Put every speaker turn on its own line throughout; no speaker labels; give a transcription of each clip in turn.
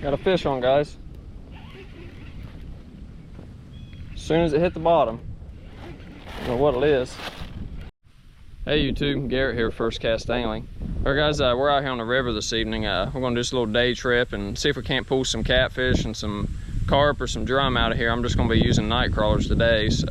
Got a fish on, guys. As soon as it hit the bottom. I don't know what it is. Hey YouTube, Garrett here, First Cast Angling. All right guys, we're out here on the river this evening. We're gonna do this little day trip and see if we can't pull some catfish and some carp or some drum out of here. I'm just gonna be using night crawlers today, so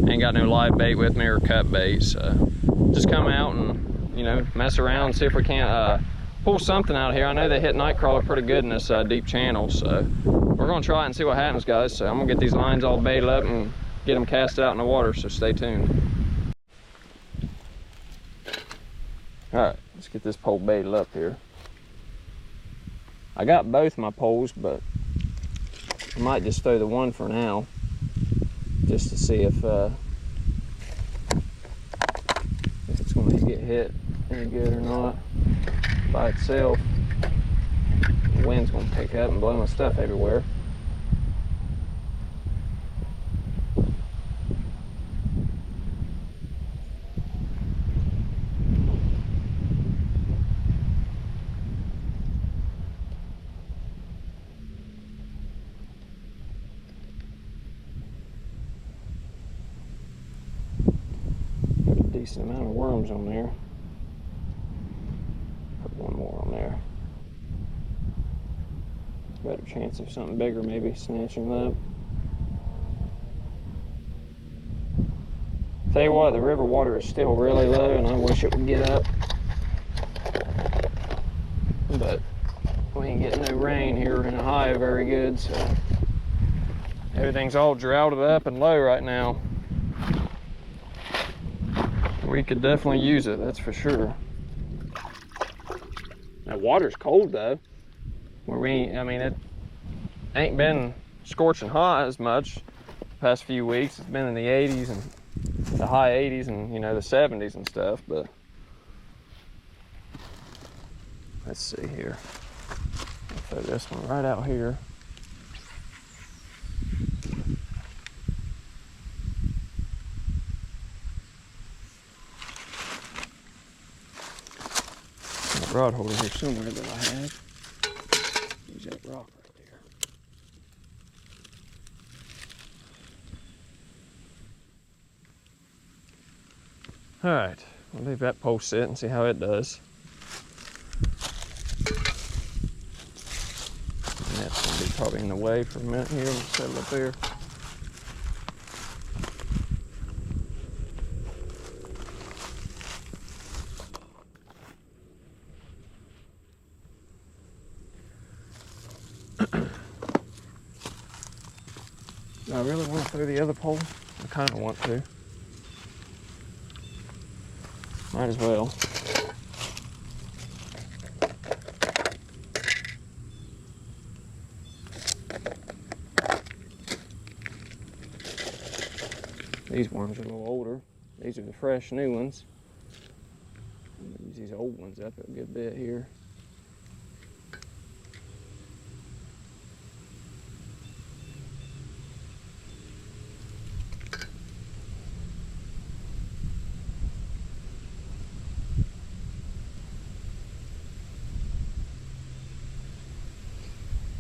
ain't got no live bait with me or cut bait. So just come out and, you know, mess around and see if we can't pull something out of here. I know they hit night crawler pretty good in this deep channel, so we're gonna try it and see what happens, guys. So I'm gonna get these lines all baited up and get them cast out in the water, so stay tuned. All right, let's get this pole baited up here. I got both my poles, but I might just throw the one for now, just to see if it's going to get hit any good or not by itself. The wind's going to pick up and blow my stuff everywhere. Decent amount of worms on there. Put one more on there. Better chance of something bigger maybe snatching up. Tell you what, the river water is still really low and I wish it would get up. But we ain't getting no rain here in Ohio very good, so everything's all droughted up and low right now. We could definitely use it, that's for sure. That water's cold though. I mean, it ain't been scorching hot as much the past few weeks. It's been in the 80s and the high 80s and, you know, the 70s and stuff, but let's see here. I'll throw this one right out here. Rod holder here somewhere that I have. Use that rock right there. All right, we'll leave that pole sit and see how it does. And that's gonna be probably in the way for a minute here. We'll settle up there. I really want to throw the other pole. I kind of want to. Might as well. These worms are a little older. These are the fresh new ones. I'm going to use these old ones up a good bit here.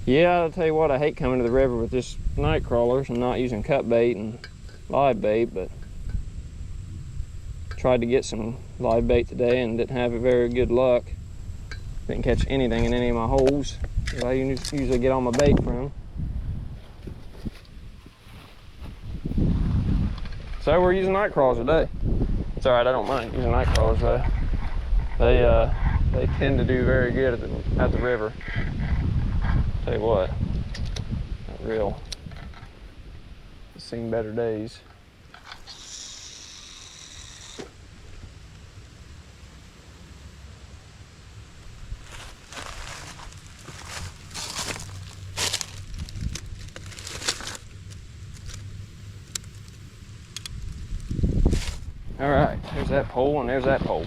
Yeah, I'll tell you what, I hate coming to the river with just night crawlers and not using cut bait and live bait, but tried to get some live bait today and didn't have very good luck. Didn't catch anything in any of my holes that I usually get all my bait from. So we're using night crawlers today. It's alright, I don't mind using night crawlers though. They tend to do very good at the river. Tell you what, not real. I've seen better days. All right, there's that pole and there's that pole.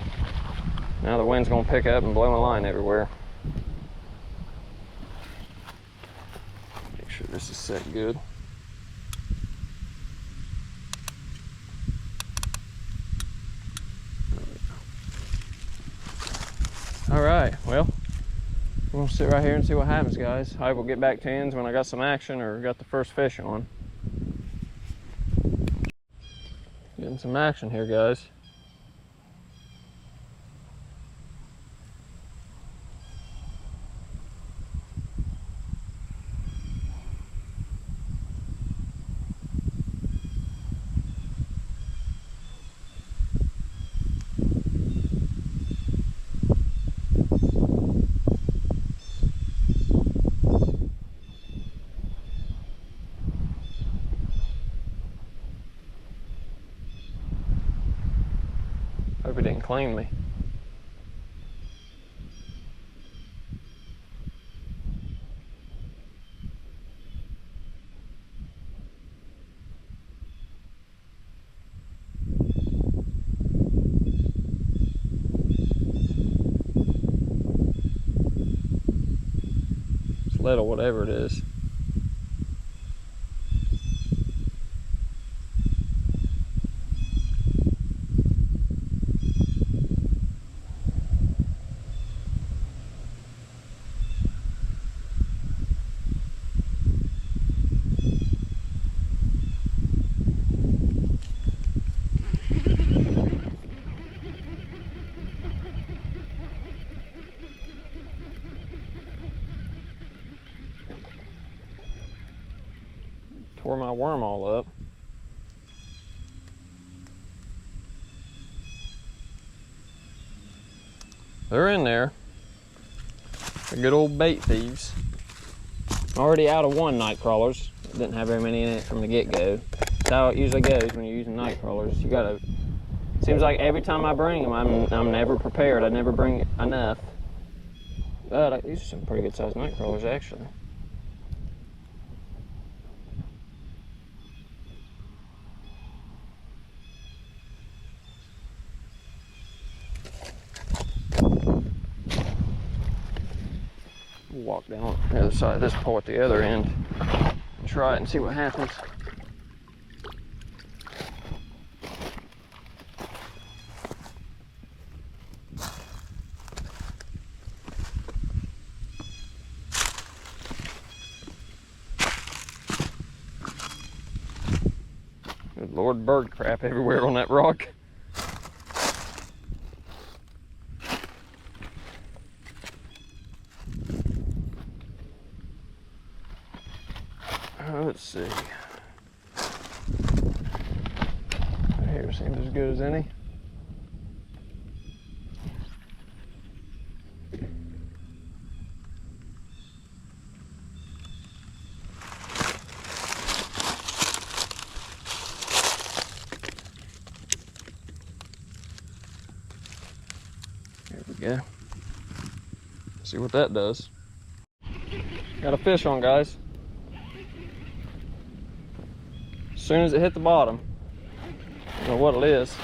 Now the wind's gonna pick up and blow my line everywhere. Sure this is set good. All right, well, we'll gonna sit right here and see what happens, guys. I will get back to ends when I got some action or got the first fish on. Getting some action here, guys. Hope it didn't clean me. It's little, whatever it is. Tore my worm all up. They're in there. They're good old bait thieves. I'm already out of one night crawlers. Didn't have very many in it from the get-go. That's how it usually goes when you're using night crawlers. You gotta. Seems like every time I bring them, I'm never prepared. I never bring enough. But these are some pretty good sized night crawlers, actually. Walk down the other side of this pole at the other end and try it and see what happens. Good Lord, bird crap everywhere on that rock. Let's see. Here seems as good as any. There we go. See what that does. Got a fish on, guys. As soon as it hit the bottom, I don't know what it is.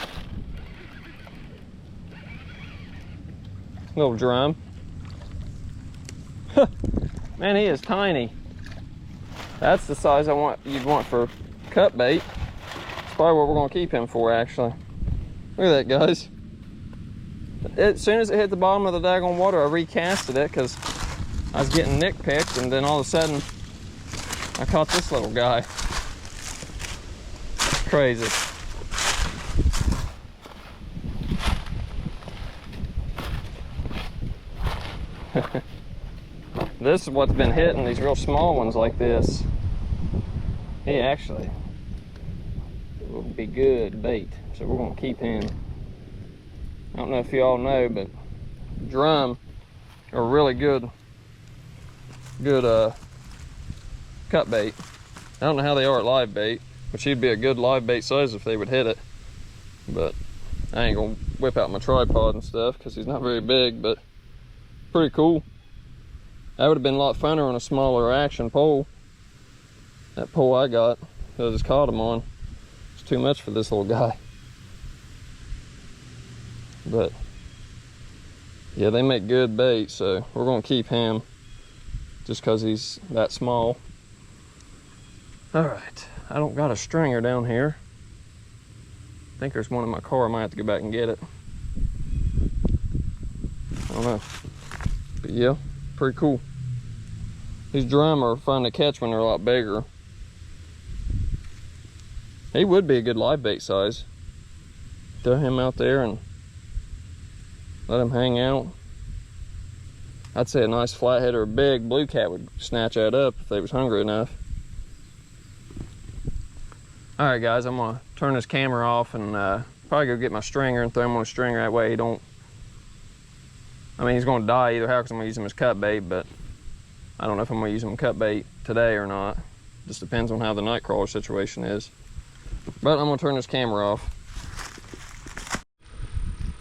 Little drum. Man, he is tiny. That's the size you'd want for cut bait. That's probably what we're gonna keep him for, actually. Look at that, guys. As soon as it hit the bottom of the daggone water, I recasted it because I was getting nick-picked, and then all of a sudden, I caught this little guy. Crazy. This is what's been hitting these real small ones like this. He actually will be good bait, so we're gonna keep him. I don't know if you all know, but drum are really good cut bait. I don't know how they are at live bait, which he'd be a good live bait size if they would hit it. But I ain't gonna whip out my tripod and stuff because he's not very big, but pretty cool. That would have been a lot funner on a smaller action pole. That pole I got, that I just caught him on, it's too much for this little guy. But yeah, they make good bait, so we're gonna keep him just because he's that small. All right, I don't got a stringer down here. I think there's one in my car. I might have to go back and get it. I don't know. But yeah, Pretty cool. These drum are fun to catch when they're a lot bigger. He would be a good live bait size. Throw him out there and let him hang out. I'd say a nice flathead or a big blue cat would snatch that up if they was hungry enough. All right, guys, I'm gonna turn this camera off and probably go get my stringer and throw him on a stringer. That way he don't, I mean, he's gonna die either how, because I'm gonna use him as cut bait, but I don't know if I'm gonna use him cut bait today or not. Just depends on how the night crawler situation is. But I'm gonna turn this camera off.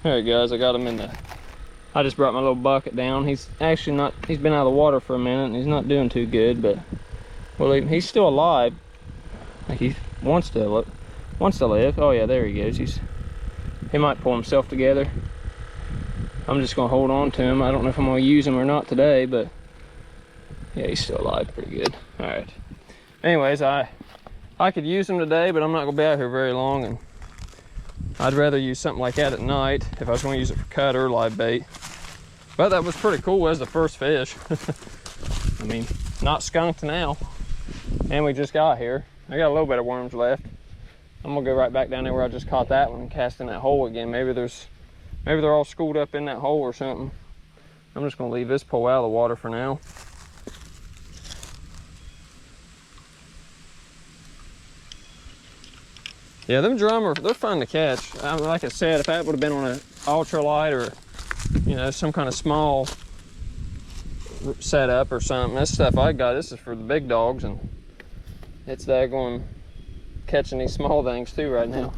All right, guys, I got him in the, I just brought my little bucket down. He's actually not, he's been out of the water for a minute and he's not doing too good, but well, he's still alive. Like he wants to live. Oh yeah, there he goes. He might pull himself together. I'm just gonna hold on to him. I don't know if I'm gonna use him or not today, but yeah, he's still alive pretty good. All right. Anyways, I could use him today, but I'm not gonna be out here very long, and I'd rather use something like that at night if I was gonna use it for cut or live bait. But that was pretty cool as the first fish. I mean, not skunked now. And we just got here. I got a little bit of worms left. I'm gonna go right back down there where I just caught that one and cast in that hole again. Maybe they're all schooled up in that hole or something. I'm just gonna leave this pole out of the water for now. Yeah, them drum they're fun to catch. Like I said, if that would have been on an ultralight or, you know, some kind of small setup or something, this stuff I got, this is for the big dogs, and it's daggone catching these small things too right now.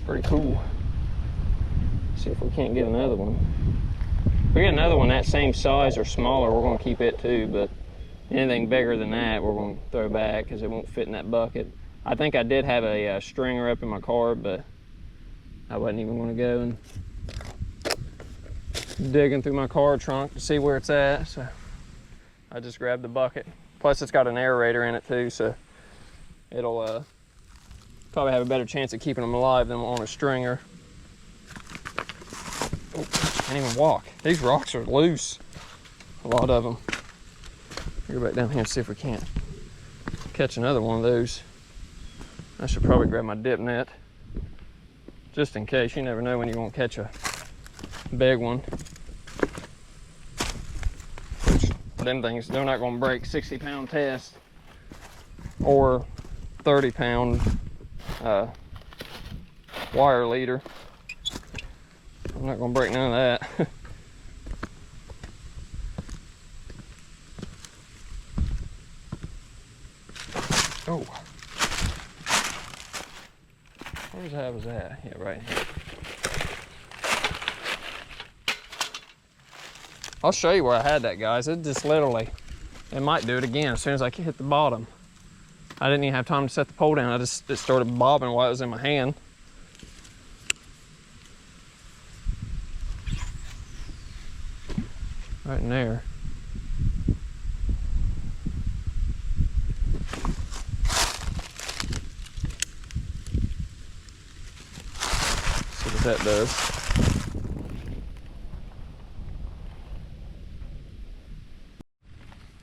Pretty cool. See if we can't get another one. If we get another one that same size or smaller, we're gonna keep it too, but anything bigger than that, we're gonna throw back because it won't fit in that bucket. I think I did have a stringer up in my car, but I wasn't even gonna go and digging through my car trunk to see where it's at, so I just grabbed the bucket. Plus it's got an aerator in it too, so it'll probably have a better chance of keeping them alive than on a stringer. Oh, can't even walk. These rocks are loose, a lot of them. Go back down here and see if we can't catch another one of those. I should probably grab my dip net, just in case. You never know when you won't catch a big one. Which, them things, they're not gonna break 60-pound test or 30-pound wire leader. I'm not gonna break none of that. Oh. Where's that was at? Yeah, right here. I'll show you where I had that, guys. It just literally, it might do it again as soon as I hit the bottom. I didn't even have time to set the pole down. It started bobbing while it was in my hand. Right in there. See what that does.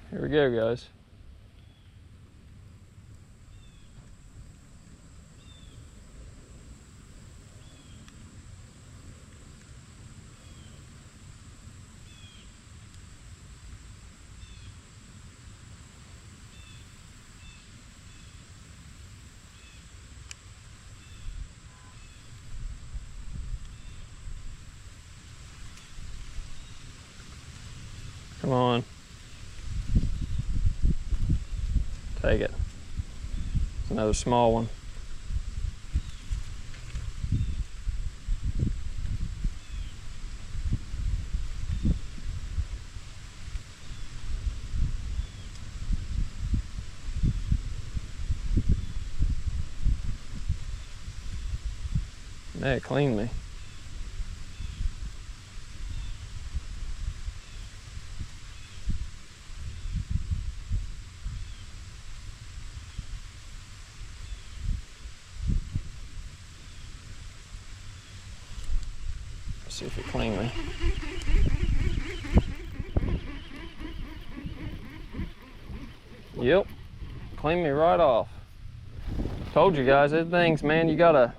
Here we go, guys. Come on. Take it. It's another small one. That cleaned me. See if it cleaned me. Yep, cleaned me right off. Told you guys, these things, man, you gotta,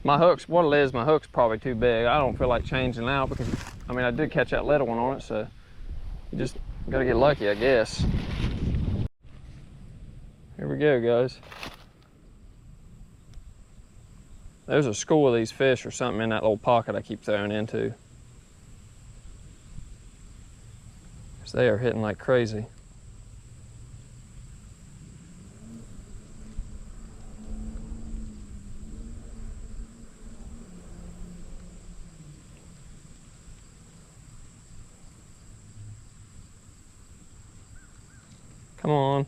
my hook's, what it is, my hook's probably too big. I don't feel like changing out because, I mean, I did catch that little one on it, so you just gotta get lucky, I guess. Here we go, guys. There's a school of these fish or something in that little pocket I keep throwing into. Because they are hitting like crazy. Come on.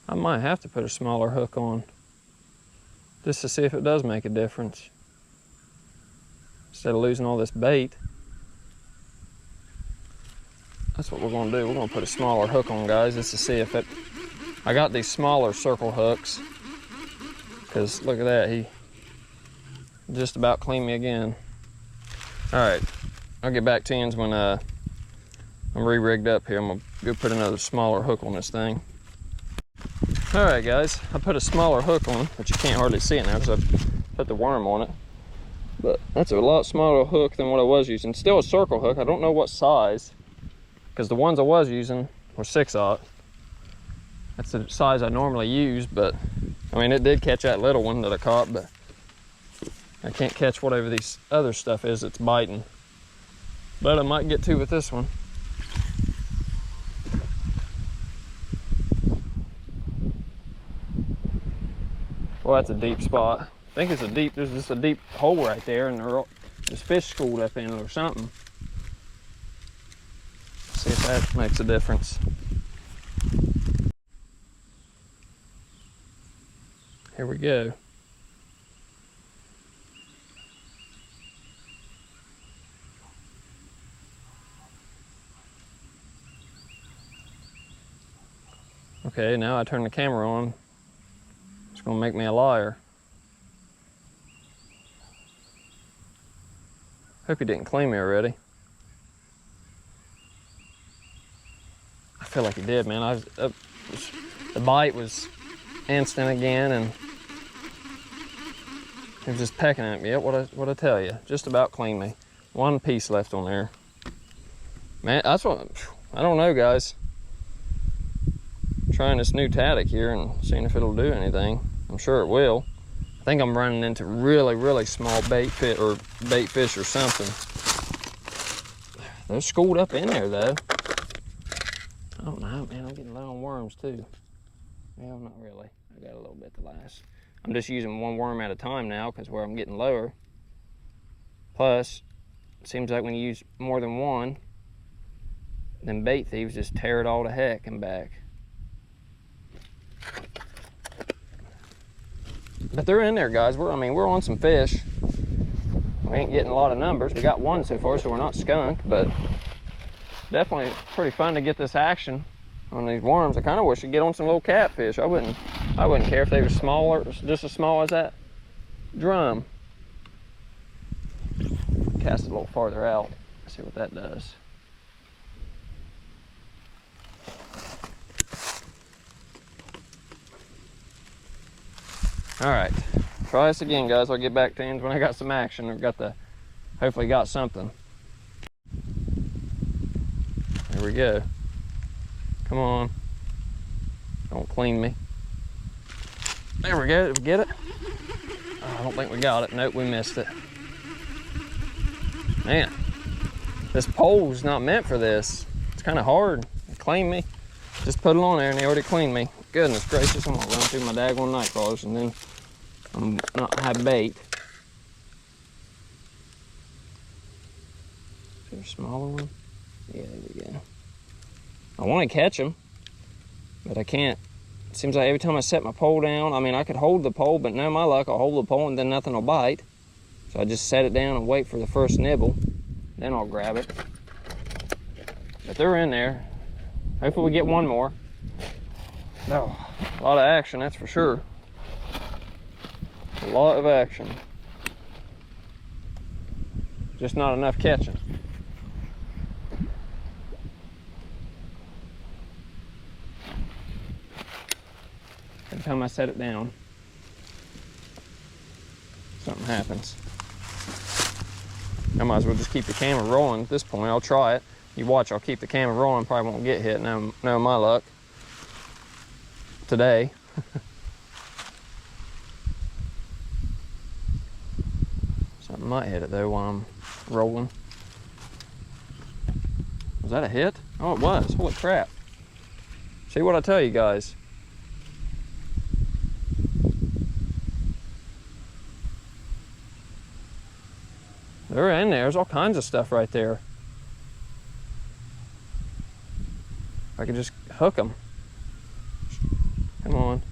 I might have to put a smaller hook on just to see if it does make a difference. Instead of losing all this bait. That's what we're gonna do. We're gonna put a smaller hook on, guys, just to see if it, I got these smaller circle hooks because look at that, he just about cleaned me again. All right, I'll get back to you when I'm re-rigged up here. I'm gonna go put another smaller hook on this thing. All right, guys, I put a smaller hook on, but you can't hardly see it now because I put the worm on it. But that's a lot smaller hook than what I was using. Still a circle hook. I don't know what size because the ones I was using were 6/0. That's the size I normally use, but I mean, it did catch that little one that I caught, but I can't catch whatever these other stuff is that's biting. But I might get to with this one. Well, that's a deep spot. I think it's a deep, there's just a deep hole right there, and there's fish schooled up in it or something. See if that makes a difference. Here we go. Okay, now I turn the camera on. It's gonna make me a liar. Hope he didn't clean me already. I feel like he did, man. The bite was instant again, and he was just pecking at me. What I tell you, just about cleaned me. One piece left on there. Man, that's what, I don't know, guys. Trying this new tactic here and seeing if it'll do anything. I'm sure it will. I think I'm running into really, really small bait fish or something. They're schooled up in there though. I don't know, man. I'm getting low on worms too. Well, not really. I got a little bit to last. I'm just using one worm at a time now because where I'm getting lower. Plus, it seems like when you use more than one, then bait thieves just tear it all to heck and back. But they're in there, guys. We're on some fish. We ain't getting a lot of numbers. We got one so far, so we're not skunked, but definitely pretty fun to get this action on these worms. I kind of wish I'd get on some little catfish. I wouldn't care if they were smaller, just as small as that drum. Cast it a little farther out. See what that does. All right, try this again, guys. I'll get back to you when I got some action. I've hopefully got something. There we go. Come on. Don't clean me. There we go. Did we get it? Oh, I don't think we got it. Nope, we missed it. Man, this pole's not meant for this. It's kind of hard. It cleaned me. Just put it on there and they already cleaned me. Goodness gracious, I'm gonna run through my daggone night crawlers and then I'm not have bait. Is there a smaller one? Yeah, there we go. I want to catch them, but I can't. It seems like every time I set my pole down, I mean, I could hold the pole, but no, my luck, I'll hold the pole and then nothing will bite. So I just set it down and wait for the first nibble, then I'll grab it. But they're in there. Hopefully we get one more. No, a lot of action, that's for sure. A lot of action. Just not enough catching. Every time I set it down, something happens. I might as well just keep the camera rolling at this point. I'll try it. You watch, I'll keep the camera rolling, probably won't get hit. No my luck. Today. Something might hit it though while I'm rolling. Was that a hit? Oh, it was. Holy crap. See what I tell you guys. They're in there. There's all kinds of stuff right there. I could just hook them. Come on.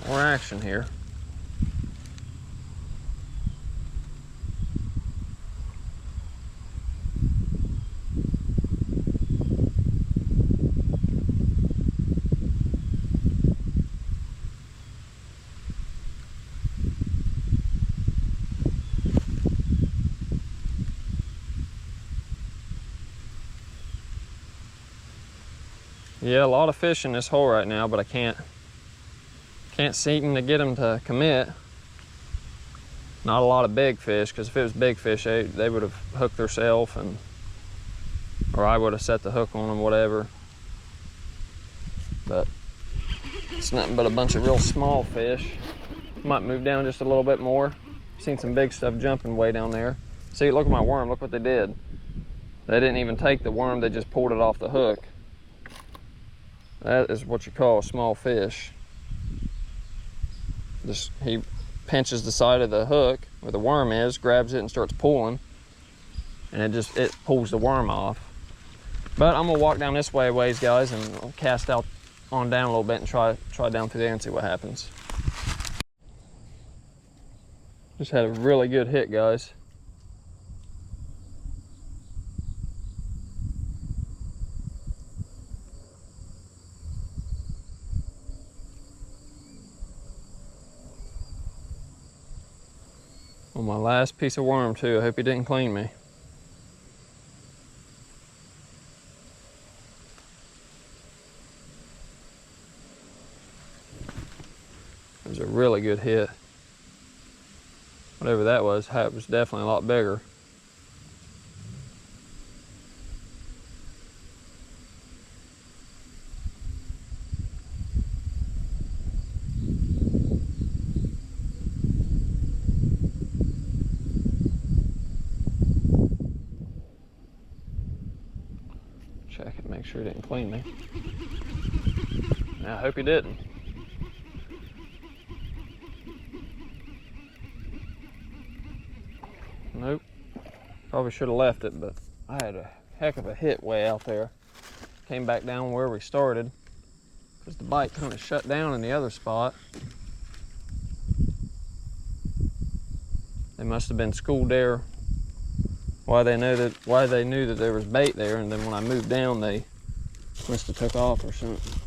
More action here. Yeah, a lot of fish in this hole right now, but I can't seem to get them to commit. Not a lot of big fish, because if it was big fish, they would have hooked themselves, or I would have set the hook on them, whatever. But it's nothing but a bunch of real small fish. Might move down just a little bit more. Seen some big stuff jumping way down there. See, look at my worm. Look what they did. They didn't even take the worm. They just pulled it off the hook. That is what you call a small fish. He pinches the side of the hook where the worm is, grabs it and starts pulling, and it pulls the worm off. But I'm gonna walk down this way a ways, guys, and I'll cast out on down a little bit and try down through there and see what happens. Just had a really good hit, guys. On my last piece of worm too. I hope he didn't clean me. It was a really good hit. Whatever that was, it was definitely a lot bigger. Check it, make sure he didn't clean me. I hope he didn't. Nope. Probably should have left it, but I had a heck of a hit way out there. Came back down where we started because the bite kind of shut down in the other spot. They must have been schooled there why they knew that there was bait there, and then when I moved down they must have took off or something.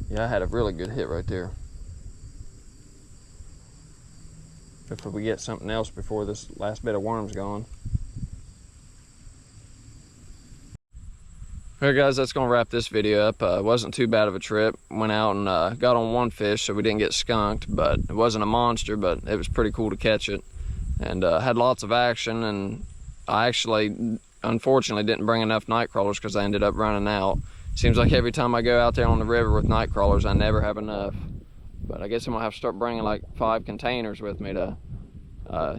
Yeah, I had a really good hit right there. Hopefully we get something else before this last bit of worm's gone. Alright guys, that's gonna wrap this video up. It wasn't too bad of a trip. Went out and got on one fish, so we didn't get skunked, but it wasn't a monster, but it was pretty cool to catch it. And had lots of action, and I actually, unfortunately, didn't bring enough night crawlers because I ended up running out. Seems like every time I go out there on the river with night crawlers, I never have enough. But I guess I'm gonna have to start bringing like 5 containers with me to,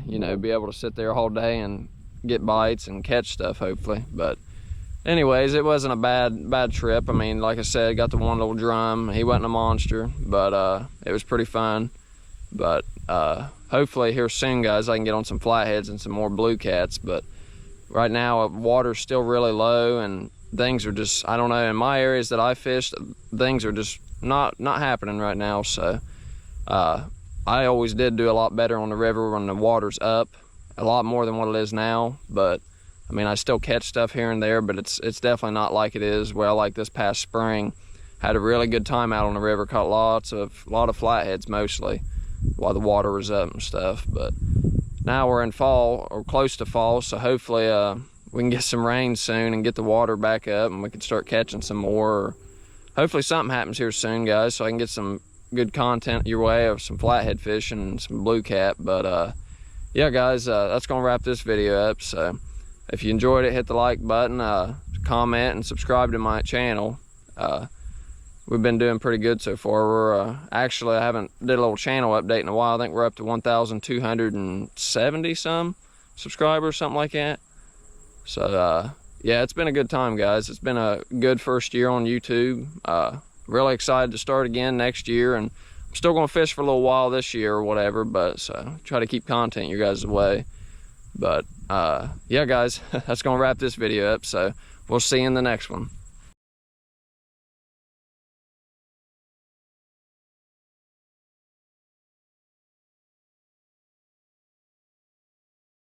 you know, be able to sit there all day and get bites and catch stuff, hopefully. But anyways, it wasn't a bad trip. I mean, like I said, got the one little drum. He wasn't a monster, but it was pretty fun. But hopefully here soon, guys, I can get on some flatheads and some more blue cats. But right now, water's still really low, and things are just, I don't know, in my areas that I fished, things are just not happening right now. So I always did do a lot better on the river when the water's up, a lot more than what it is now. But I mean, I still catch stuff here and there, but it's definitely not like it is. Well, like this past spring, had a really good time out on the river, caught a lot of flatheads mostly while the water was up and stuff. But now we're in fall, or close to fall, so hopefully we can get some rain soon and get the water back up and we can start catching some more. Or hopefully something happens here soon, guys, so I can get some good content your way of some flathead fishing and some blue cat. But yeah, guys, that's gonna wrap this video up. So if you enjoyed it, hit the like button, comment, and subscribe to my channel. We've been doing pretty good so far. We're actually, I haven't did a little channel update in a while. I think we're up to 1,270 some subscribers, something like that. So yeah, it's been a good time, guys. It's been a good first year on YouTube. Really excited to start again next year, and I'm still gonna fish for a little while this year or whatever, but so try to keep content your guys' way. But yeah, guys, that's gonna wrap this video up, so we'll see you in the next one.